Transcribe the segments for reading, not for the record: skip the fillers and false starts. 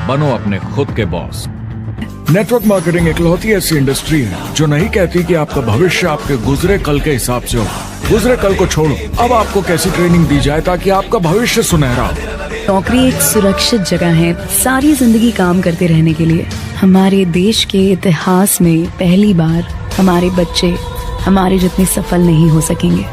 बनो अपने खुद के बॉस। नेटवर्क मार्केटिंग इकलौती ऐसी इंडस्ट्री है जो नहीं कहती कि आपका भविष्य आपके गुजरे कल के हिसाब से हो। गुजरे कल को छोड़ो, अब आपको कैसी ट्रेनिंग दी जाए ताकि आपका भविष्य सुनहरा हो। नौकरी एक सुरक्षित जगह है सारी जिंदगी काम करते रहने के लिए। हमारे देश के इतिहास में पहली बार हमारे बच्चे हमारे जितने सफल नहीं हो सकेंगे।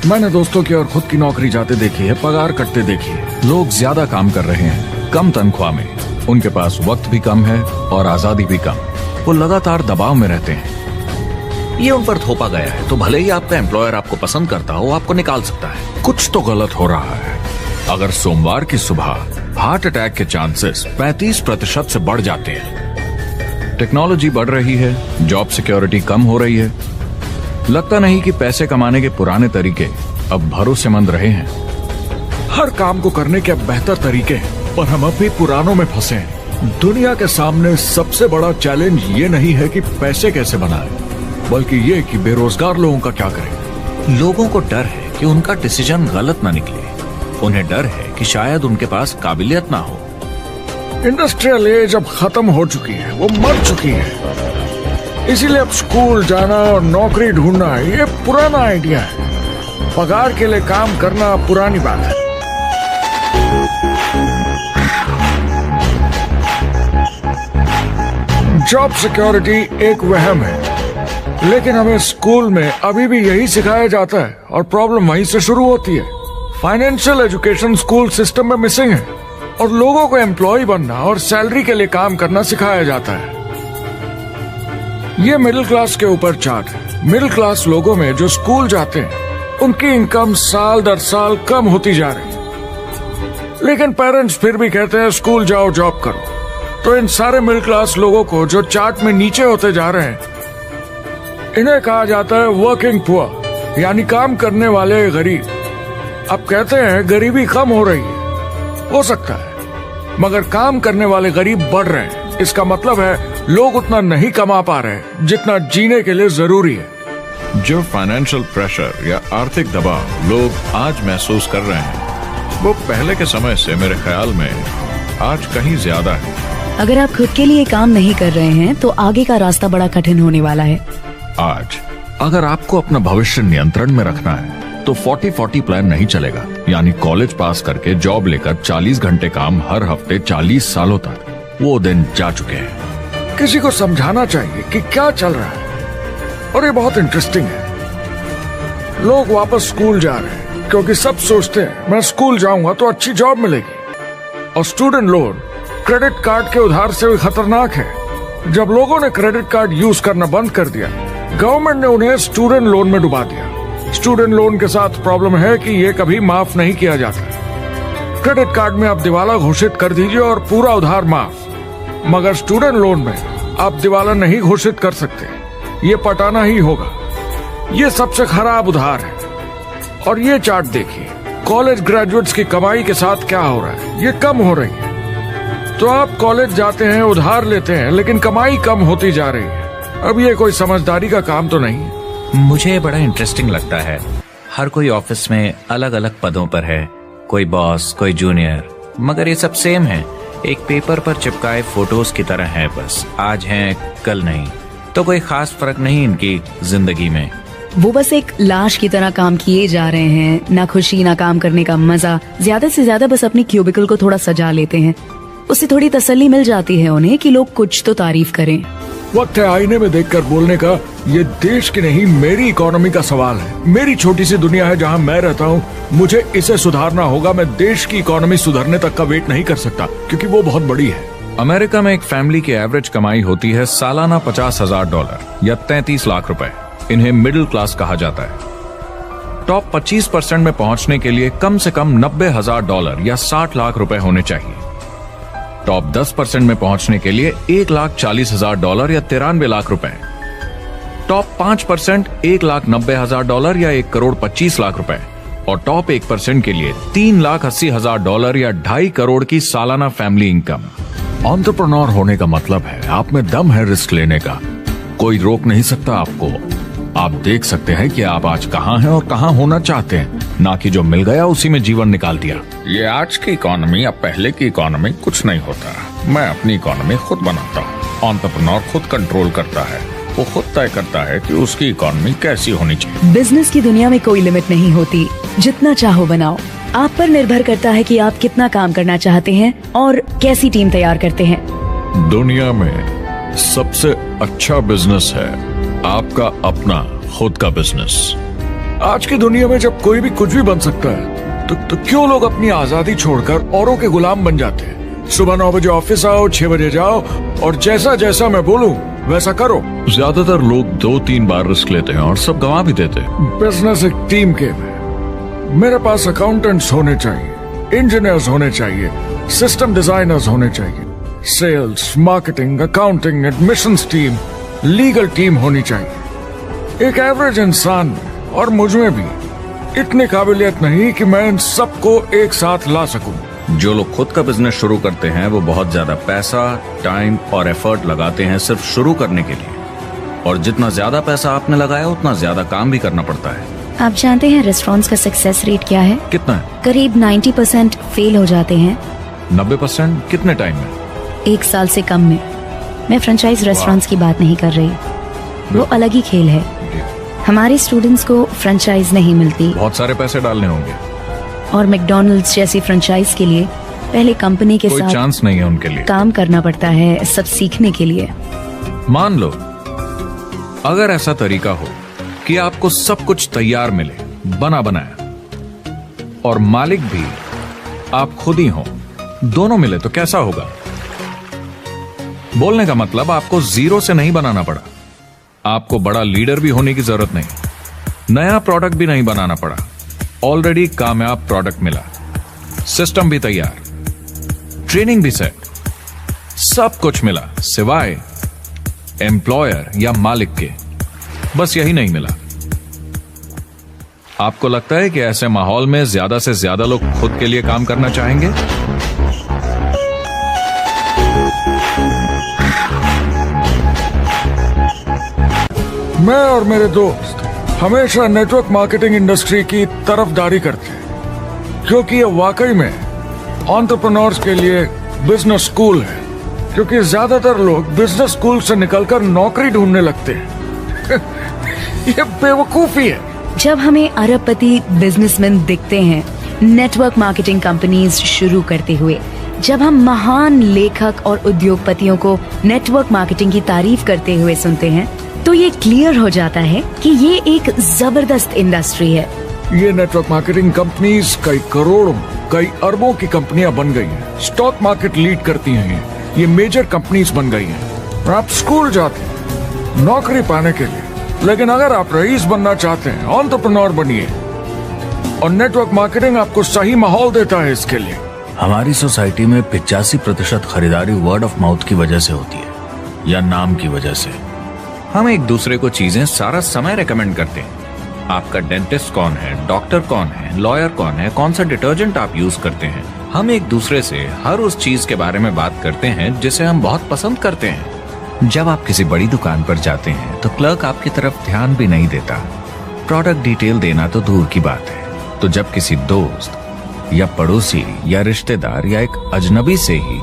मैंने दोस्तों की और खुद की नौकरी जाते देखी है, पगार कटते देखी है। लोग ज्यादा काम कर रहे हैं कम तनख्वाह में, उनके पास वक्त भी कम है और आजादी भी कम। वो लगातार दबाव में रहते हैं। ये उन पर थोपा गया है, तो भले ही आपका एम्प्लॉयर आपको पसंद करता हो, आपको निकाल सकता है। कुछ तो गलत हो रहा है। अगर सोमवार की सुबह हार्ट अटैक के चांसेस 35% से बढ़ जाते हैं। टेक्नोलॉजी बढ़ रही है, जॉब सिक्योरिटी कम हो रही है। लगता नहीं कि पैसे कमाने के पुराने तरीके अब भरोसेमंद रहे हैं। हर काम को करने के अब बेहतर तरीके हैं, पर हम अब भी पुरानों में फंसे हैं। दुनिया के सामने सबसे बड़ा चैलेंज ये नहीं है कि पैसे कैसे बनाएं, बल्कि ये कि बेरोजगार लोगों का क्या करें। लोगों को डर है कि उनका डिसीजन गलत ना निकले। उन्हें डर है कि शायद उनके पास काबिलियत ना हो। इंडस्ट्रियल एज अब खत्म हो चुकी है, वो मर चुकी है। इसीलिए अब स्कूल जाना और नौकरी ढूंढना ये पुराना आइडिया है। पगार के लिए काम करना पुरानी बात है। जॉब सिक्योरिटी एक वहम है, लेकिन हमें स्कूल में अभी भी यही सिखाया जाता है और प्रॉब्लम वहीं से शुरू होती है। फाइनेंशियल एजुकेशन स्कूल सिस्टम में मिसिंग है और लोगों को एम्प्लॉय बनना और सैलरी के लिए काम करना सिखाया जाता है। ये मिडिल क्लास के ऊपर चार्ट है। मिडिल क्लास लोगों में जो स्कूल जाते हैं उनकी इनकम साल दर साल कम होती जा रही है, लेकिन पेरेंट्स फिर भी कहते हैं स्कूल जाओ, जॉब करो। तो इन सारे मिडिल क्लास लोगों को जो चार्ट में नीचे होते जा रहे हैं, इन्हें कहा जाता है वर्किंग पुअर, यानी काम करने वाले गरीब। अब कहते हैं गरीबी कम हो रही है, हो सकता है, मगर काम करने वाले गरीब बढ़ रहे हैं। इसका मतलब है लोग उतना नहीं कमा पा रहे जितना जीने के लिए जरूरी है। जो फाइनेंशियल प्रेशर या आर्थिक दबाव लोग आज महसूस कर रहे हैं, वो पहले के समय से मेरे ख्याल में आज कहीं ज्यादा है। अगर आप खुद के लिए काम नहीं कर रहे हैं तो आगे का रास्ता बड़ा कठिन होने वाला है। आज अगर आपको अपना भविष्य नियंत्रण में रखना है तो 40-40 प्लान नहीं चलेगा, यानी कॉलेज पास करके जॉब लेकर 40 घंटे काम हर हफ्ते 40 सालों तक, वो दिन जा चुके हैं। किसी को समझाना चाहिए कि क्या चल रहा है, और ये बहुत इंटरेस्टिंग है। लोग वापस स्कूल जा रहे हैं क्योंकि सब सोचते हैं मैं स्कूल जाऊंगा तो अच्छी जॉब मिलेगी। और स्टूडेंट लोन क्रेडिट कार्ड के उधार से भी खतरनाक है। जब लोगों ने क्रेडिट कार्ड यूज करना बंद कर दिया, गवर्नमेंट ने उन्हें स्टूडेंट लोन में डुबा दिया। स्टूडेंट लोन के साथ प्रॉब्लम है कि ये कभी माफ नहीं किया जाता। क्रेडिट कार्ड में आप दिवाला घोषित कर दीजिए और पूरा उधार माफ, मगर स्टूडेंट लोन में आप दिवाला नहीं घोषित कर सकते, ये पटाना ही होगा। ये सबसे खराब उधार है। और ये चार्ट देखिए, कॉलेज ग्रेजुएट्स की कमाई के साथ क्या हो रहा है, ये कम हो रही है। तो आप कॉलेज जाते हैं, उधार लेते हैं, लेकिन कमाई कम होती जा रही है। अब ये कोई समझदारी का काम तो नहीं है। मुझे बड़ा इंटरेस्टिंग लगता है। हर कोई ऑफिस में अलग अलग पदों पर है, कोई बॉस, कोई जूनियर, मगर ये सब सेम है। एक पेपर पर चिपकाए फोटोज की तरह है, बस आज हैं कल नहीं। तो कोई खास फर्क नहीं इनकी जिंदगी में। वो बस एक लाश की तरह काम किए जा रहे हैं, ना खुशी ना काम करने का मजा। ज्यादा से ज्यादा बस अपनी क्यूबिकल को थोड़ा सजा लेते हैं, उससे थोड़ी तसल्ली मिल जाती है उन्हें कि लोग कुछ तो तारीफ करें। वक्त है आईने में देखकर बोलने का। ये देश की नहीं, मेरी इकोनॉमी का सवाल है। मेरी छोटी सी दुनिया है जहां मैं रहता हूं, मुझे इसे सुधारना होगा। मैं देश की इकोनॉमी सुधरने तक का वेट नहीं कर सकता, क्योंकि वो बहुत बड़ी है। अमेरिका में एक फैमिली की एवरेज कमाई होती है सालाना $50,000 या 33 लाख रुपए। इन्हें मिडिल क्लास कहा जाता है। टॉप 25% में पहुंचने के लिए कम से कम $90,000 या 60 लाख रुपए होने चाहिए। टॉप 10% में पहुंचने के लिए $1,40,000 या 93 लाख रुपए। टॉप 5% $1,90,000 या 1,25 लाख रुपए। और टॉप 1% के लिए $3,80,000 या 2.5 करोड़ की सालाना फैमिली इनकम। एंटरप्रेन्योर होने का मतलब है आप में दम है रिस्क लेने का। कोई रोक नहीं सकता आपको। आप देख सकते हैं कि आप आज कहाँ हैं और कहाँ होना चाहते हैं, ना कि जो मिल गया उसी में जीवन निकाल दिया। ये आज की इकोनॉमी या पहले की इकोनॉमी कुछ नहीं होता। मैं अपनी इकोनॉमी खुद बनाता हूँ। एंटरप्रेन्योर खुद कंट्रोल करता है, वो खुद तय करता है कि उसकी इकोनॉमी कैसी होनी चाहिए। बिजनेस की दुनिया में कोई लिमिट नहीं होती, जितना चाहो बनाओ। आप पर निर्भर करता है कि आप कितना काम करना चाहते हैं और कैसी टीम तैयार करते हैं। दुनिया में सबसे अच्छा बिजनेस है आपका अपना खुद का बिजनेस। आज की दुनिया में जब कोई भी कुछ भी बन सकता है तो क्यों लोग अपनी आजादी छोड़कर औरों के गुलाम बन जाते हैं। सुबह 9 बजे ऑफिस आओ, 6 बजे जाओ और जैसा जैसा मैं बोलूं वैसा करो। ज्यादातर लोग 2-3 बार रिस्क लेते हैं और सब गंवा भी देते हैं। बिजनेस एक टीम गेम है। मेरे पास अकाउंटेंट्स होने चाहिए, इंजीनियर्स होने चाहिए, सिस्टम डिजाइनर्स होने चाहिए, sales, marketing, accounting, admissions team, legal team होनी चाहिए। एक एवरेज इंसान में और मुझ में भी इतनी काबिलियत नहीं कि मैं इन सबको एक साथ ला सकूं। जो लोग खुद का बिजनेस शुरू करते हैं वो बहुत ज्यादा पैसा, टाइम और एफर्ट लगाते हैं सिर्फ शुरू करने के लिए, और जितना ज्यादा पैसा आपने लगाया उतना ज्यादा काम भी करना पड़ता है। आप जानते हैं रेस्टोरेंट्स का सक्सेस रेट क्या है? कितना है? करीब 90% फेल हो जाते हैं। 90% कितने टाइम में? 1 साल से कम में। मैं फ्रेंचाइज रेस्टोरेंट्स की बात नहीं कर रही, वो अलग ही खेल है। हमारे स्टूडेंट्स को फ्रेंचाइज नहीं मिलती बहुत सारे पैसे डालने होंगे, और मैकडॉनल्ड्स जैसी फ्रेंचाइज के लिए पहले कंपनी के कोई साथ चांस नहीं है उनके लिए। काम करना पड़ता है सब सीखने के लिए। मान लो अगर ऐसा तरीका हो कि आपको सब कुछ तैयार मिले, बना बनाया, और मालिक भी आप खुद ही हो, दोनों मिले तो कैसा होगा? बोलने का मतलब आपको जीरो से नहीं बनाना पड़ा, आपको बड़ा लीडर भी होने की जरूरत नहीं, नया प्रोडक्ट भी नहीं बनाना पड़ा, ऑलरेडी कामयाब प्रोडक्ट मिला, सिस्टम भी तैयार, ट्रेनिंग भी सेट, सब कुछ मिला सिवाय एम्प्लॉयर या मालिक के। बस यही नहीं मिला। आपको लगता है कि ऐसे माहौल में ज्यादा से ज्यादा लोग खुद के लिए काम करना चाहेंगे? मैं और मेरे दोस्त हमेशा नेटवर्क मार्केटिंग इंडस्ट्री की तरफदारी करते हैं, क्योंकि ये वाकई में एंटरप्रेन्योर्स के लिए बिजनेस स्कूल है। क्योंकि ज्यादातर लोग बिजनेस स्कूल से निकलकर नौकरी ढूंढने लगते हैं। ये बेवकूफी है। जब हमें अरबपति बिजनेसमैन दिखते हैं नेटवर्क मार्केटिंग कंपनीज शुरू करते हुए, जब हम महान लेखक और उद्योगपतियों को नेटवर्क मार्केटिंग की तारीफ करते हुए सुनते हैं, तो ये क्लियर हो जाता है कि ये एक जबरदस्त इंडस्ट्री है। ये नेटवर्क मार्केटिंग कंपनीज कई करोड़ों, कई अरबों की कंपनियां बन गई हैं। स्टॉक मार्केट लीड करती हैं। ये मेजर कंपनीज बन गई हैं। आप स्कूल जाते हैं नौकरी पाने के लिए, लेकिन अगर आप रईस बनना चाहते हैं, एंटरप्रेन्योर बनिए, और नेटवर्क मार्केटिंग आपको सही माहौल देता है इसके लिए। हमारी सोसाइटी में 85% खरीदारी वर्ड ऑफ माउथ की वजह से होती है या नाम की वजह से। हम एक दूसरे को चीजें सारा समय रेकमेंड करते हैं। आपका डेंटिस्ट कौन है, डॉक्टर कौन है, लॉयर कौन है, कौन सा डिटर्जेंट आप यूज करते हैं। हम एक दूसरे से हर उस चीज के बारे में बात करते हैं जिसे हम बहुत पसंद करते हैं। जब आप किसी बड़ी दुकान पर जाते हैं तो क्लर्क आपकी तरफ ध्यान भी नहीं देता, प्रोडक्ट डिटेल देना तो दूर की बात है। तो जब किसी दोस्त या पड़ोसी या रिश्तेदार या एक अजनबी से ही,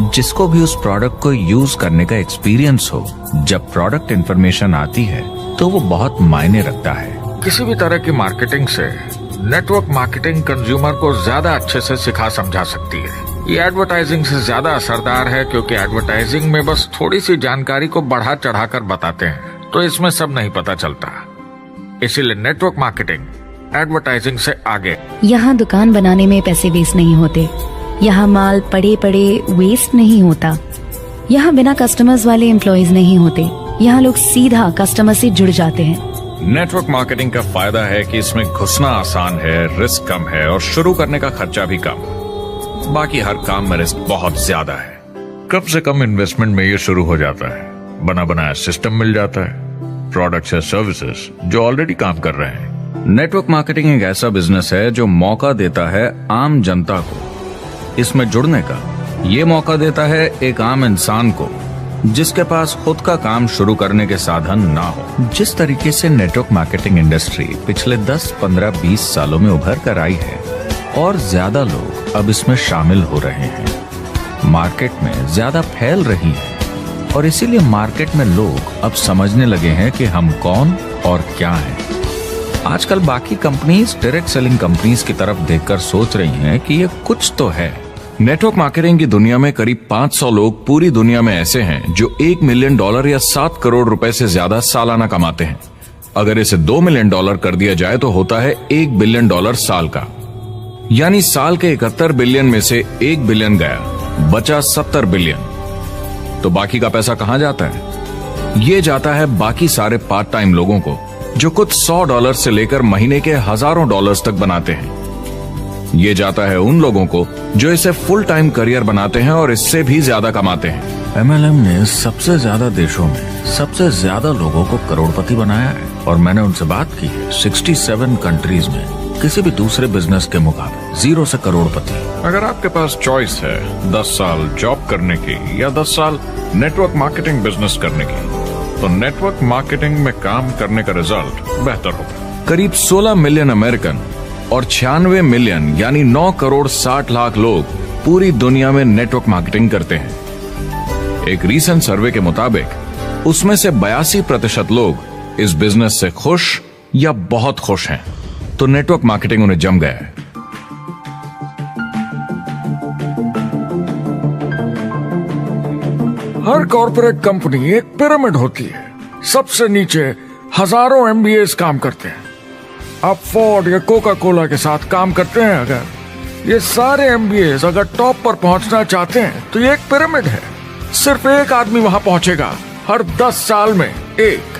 जिसको भी उस प्रोडक्ट को यूज करने का एक्सपीरियंस हो, जब प्रोडक्ट इंफॉर्मेशन आती है तो वो बहुत मायने रखता है। किसी भी तरह की मार्केटिंग से नेटवर्क मार्केटिंग कंज्यूमर को ज्यादा अच्छे से सिखा समझा सकती है। ये एडवर्टाइजिंग से ज्यादा असरदार है, क्योंकि एडवर्टाइजिंग में बस थोड़ी सी जानकारी को बढ़ा चढ़ाकर बताते हैं, तो इसमें सब नहीं पता चलता। इसीलिए नेटवर्क मार्केटिंग एडवर्टाइजिंग से आगे। यहाँ दुकान बनाने में पैसे वेस्ट नहीं होते, यहाँ माल पड़े पड़े वेस्ट नहीं होता, यहाँ बिना कस्टमर्स वाले एम्प्लॉयज नहीं होते, यहाँ लोग सीधा कस्टमर से जुड़ जाते हैं। नेटवर्क मार्केटिंग का फायदा है कि इसमें घुसना आसान है, रिस्क कम है और शुरू करने का खर्चा भी कम। बाकी हर काम में रिस्क बहुत ज्यादा है। कम से कम इन्वेस्टमेंट में ये शुरू हो जाता है, बना बनाया सिस्टम मिल जाता है, प्रोडक्ट्स या सर्विसेज जो ऑलरेडी काम कर रहे हैं। नेटवर्क मार्केटिंग एक ऐसा बिजनेस है जो मौका देता है आम जनता को इसमें जुड़ने का। ये मौका देता है एक आम इंसान को जिसके पास खुद का काम शुरू करने के साधन ना हो। जिस तरीके से नेटवर्क मार्केटिंग इंडस्ट्री पिछले 10, 15, 20 सालों में उभर कर आई है और ज्यादा लोग अब इसमें शामिल हो रहे हैं, मार्केट में ज्यादा फैल रही है और इसीलिए मार्केट में लोग अब समझने लगे हैं कि हम कौन और क्या हैं। आजकल बाकी कंपनीज डायरेक्ट सेलिंग कंपनीज की तरफ देखकर सोच रही हैं कि ये कुछ तो है। नेटवर्क मार्केटिंग की दुनिया में करीब 500 लोग पूरी दुनिया में ऐसे हैं जो $1 मिलियन या 7 करोड़ रुपए से ज्यादा सालाना कमाते हैं। अगर इसे $2 मिलियन कर दिया जाए तो होता है $1 बिलियन साल का, यानी साल के 71 बिलियन में से 1 बिलियन गया, बचा 70 बिलियन। तो बाकी का पैसा कहां जाता है? ये जाता है बाकी सारे पार्ट टाइम लोगों को जो कुछ $100 से लेकर महीने के हजारों डॉलर्स तक बनाते हैं। ये जाता है उन लोगों को जो इसे फुल टाइम करियर बनाते हैं और इससे भी ज्यादा कमाते हैं। MLM ने सबसे ज्यादा देशों में सबसे ज्यादा लोगों को करोड़पति बनाया है और मैंने उनसे बात की है 67 कंट्रीज में किसी भी दूसरे बिजनेस के मुकाबले 0 से करोड़पति। अगर आपके पास चॉइस है 10 साल जॉब करने की या 10 साल नेटवर्क मार्केटिंग बिजनेस करने की, तो नेटवर्क मार्केटिंग में काम करने का रिजल्ट बेहतर होगा। करीब 16 मिलियन अमेरिकन और 96 मिलियन यानी 9 करोड़ 60 लाख लोग पूरी दुनिया में नेटवर्क मार्केटिंग करते हैं। एक रीसेंट सर्वे के मुताबिक उसमें से 82% लोग इस बिजनेस से खुश या बहुत खुश हैं। तो नेटवर्क मार्केटिंग उन्हें जम गया है। हर कॉर्पोरेट कंपनी एक पिरामिड होती है। सबसे नीचे हजारों MBAs काम करते हैं। आप फोर्ड या कोका कोला के साथ काम करते हैं। अगर ये सारे MBAs अगर टॉप पर पहुंचना चाहते हैं तो ये एक पिरामिड है। सिर्फ एक आदमी वहां पहुंचेगा हर 10 साल में एक।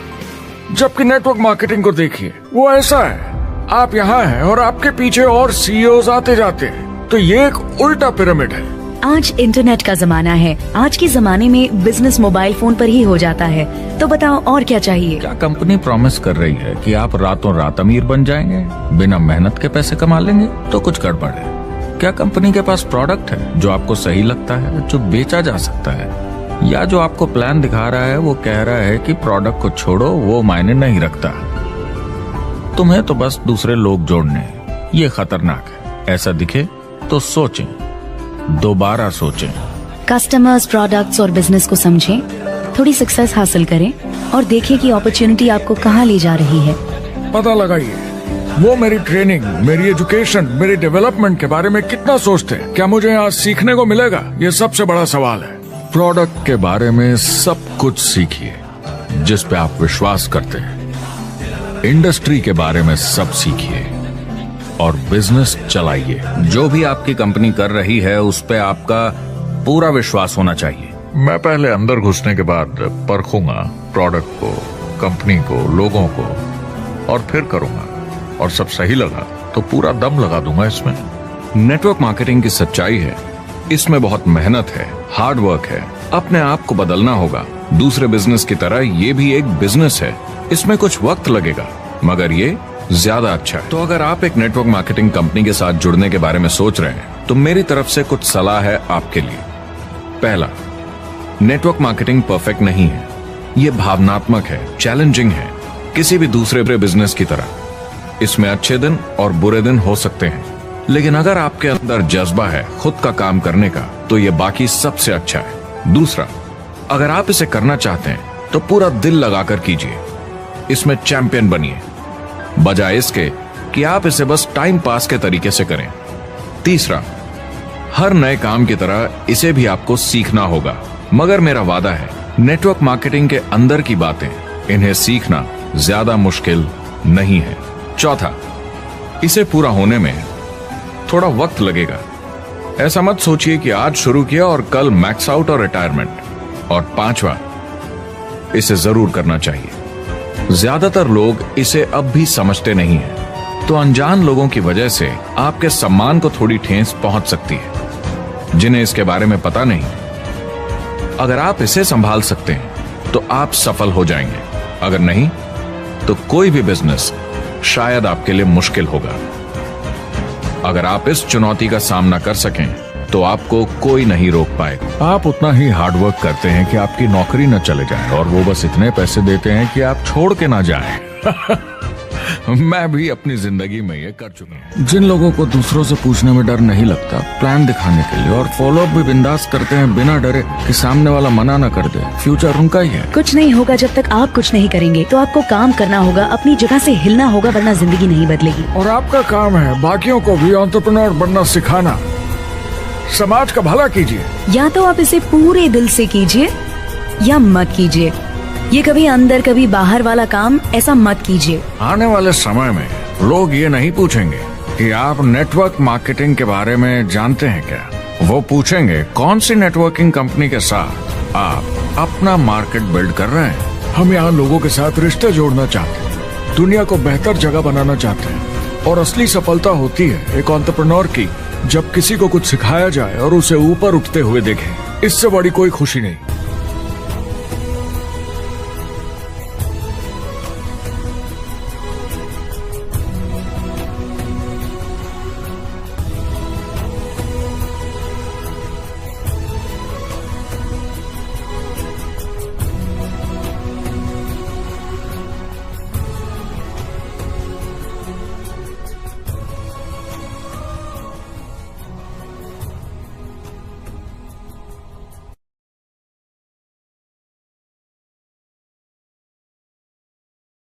जबकि नेटवर्क मार्केटिंग को देखिए, वो ऐसा है, आप यहाँ हैं और आपके पीछे और CEOs आते जाते हैं। तो ये एक उल्टा पिरामिड है। आज इंटरनेट का जमाना है। आज के जमाने में बिजनेस मोबाइल फोन पर ही हो जाता है। तो बताओ और क्या चाहिए? क्या कंपनी प्रॉमिस कर रही है कि आप रातों रात अमीर बन जाएंगे, बिना मेहनत के पैसे कमा लेंगे? तो कुछ गड़बड़ है। क्या कंपनी के पास प्रोडक्ट है जो आपको सही लगता है, जो बेचा जा सकता है, या जो आपको प्लान दिखा रहा है वो कह रहा है कि प्रोडक्ट को छोड़ो, वो मायने नहीं रखता, तुम्हें तो बस दूसरे लोग जोड़ने? ये खतरनाक है। ऐसा दिखे तो सोचें, दोबारा सोचें। कस्टमर्स, प्रोडक्ट्स और बिजनेस को समझें, थोड़ी सक्सेस हासिल करें और देखें कि अपॉर्चुनिटी आपको कहां ले जा रही है। पता लगाइए वो मेरी ट्रेनिंग, मेरी एजुकेशन, मेरी डेवलपमेंट के बारे में कितना सोचते हैं। क्या मुझे यहाँ सीखने को मिलेगा? ये सबसे बड़ा सवाल है। प्रोडक्ट के बारे में सब कुछ सीखिए जिस पे आप विश्वास करते हैं। इंडस्ट्री के बारे में सब सीखिए और बिजनेस चलाइए। जो भी आपकी कंपनी कर रही है उस पे आपका पूरा विश्वास होना चाहिए। मैं पहले अंदर घुसने के बाद परखूंगा प्रोडक्ट को, कंपनी को, लोगों को, और फिर करूंगा। और सब सही लगा तो पूरा दम लगा दूंगा इसमें। नेटवर्क मार्केटिंग की सच्चाई है, इसमें बहुत मेहनत है, हार्ड वर्क है, अपने आप को बदलना होगा। दूसरे बिजनेस की तरह ये भी एक बिजनेस है, इसमें कुछ वक्त लगेगा मगर ये ज्यादा अच्छा है। तो अगर आप एक नेटवर्क मार्केटिंग कंपनी के साथ जुड़ने के बारे में सोच रहे हैं तो मेरी तरफ से कुछ सलाह है आपके लिए। पहला, नेटवर्क मार्केटिंग परफेक्ट नहीं है, ये भावनात्मक है, चैलेंजिंग है, किसी भी दूसरे बिजनेस की तरह। इसमें अच्छे दिन और बुरे दिन हो सकते हैं, लेकिन अगर आपके अंदर जज्बा है खुद का काम करने का तो ये बाकी सबसे अच्छा है। दूसरा, अगर आप इसे करना चाहते हैं तो पूरा दिल लगाकर कीजिए, इसमें चैंपियन बनिए, बजाय इसके कि आप इसे बस टाइम पास के तरीके से करें। तीसरा, हर नए काम की तरह इसे भी आपको सीखना होगा, मगर मेरा वादा है नेटवर्क मार्केटिंग के अंदर की बातें, इन्हें सीखना ज्यादा मुश्किल नहीं है। चौथा, इसे पूरा होने में थोड़ा वक्त लगेगा। ऐसा मत सोचिए कि आज शुरू किया और कल मैक्स आउट और रिटायरमेंट। और पांचवा, इसे जरूर करना चाहिए। ज्यादातर लोग इसे अब भी समझते नहीं हैं, तो अनजान लोगों की वजह से आपके सम्मान को थोड़ी ठेस पहुंच सकती है, जिन्हें इसके बारे में पता नहीं। अगर आप इसे संभाल सकते हैं तो आप सफल हो जाएंगे, अगर नहीं तो कोई भी बिजनेस शायद आपके लिए मुश्किल होगा। अगर आप इस चुनौती का सामना कर सकें तो आपको कोई नहीं रोक पाएगा। आप उतना ही हार्डवर्क करते हैं कि आपकी नौकरी न चले जाए और वो बस इतने पैसे देते हैं कि आप छोड़ के ना जाएं। मैं भी अपनी जिंदगी में ये कर चुका हूँ। जिन लोगों को दूसरों से पूछने में डर नहीं लगता, प्लान दिखाने के लिए और फॉलो अप भी बिंदास करते हैं बिना डरे कि सामने वाला मना न कर दे, फ्यूचर उनका ही है। कुछ नहीं होगा जब तक आप कुछ नहीं करेंगे। तो आपको काम करना होगा, अपनी जगह से हिलना होगा, वरना जिंदगी नहीं बदलेगी। और आपका काम है बाकियों को भी एंटरप्रेन्योर बनना सिखाना। समाज का भला कीजिए। या तो आप इसे पूरे दिल से कीजिए या मत कीजिए। ये कभी अंदर कभी बाहर वाला काम ऐसा मत कीजिए। आने वाले समय में लोग ये नहीं पूछेंगे कि आप नेटवर्क मार्केटिंग के बारे में जानते हैं क्या, वो पूछेंगे कौन सी नेटवर्किंग कंपनी के साथ आप अपना मार्केट बिल्ड कर रहे हैं। हम यहाँ लोगों के साथ रिश्ते जोड़ना चाहते हैं, दुनिया को बेहतर जगह बनाना चाहते हैं। और असली सफलता होती है एक एंटरप्रेन्योर की, जब किसी को कुछ सिखाया जाए और उसे ऊपर उठते हुए देखें। इससे बड़ी कोई खुशी नहीं।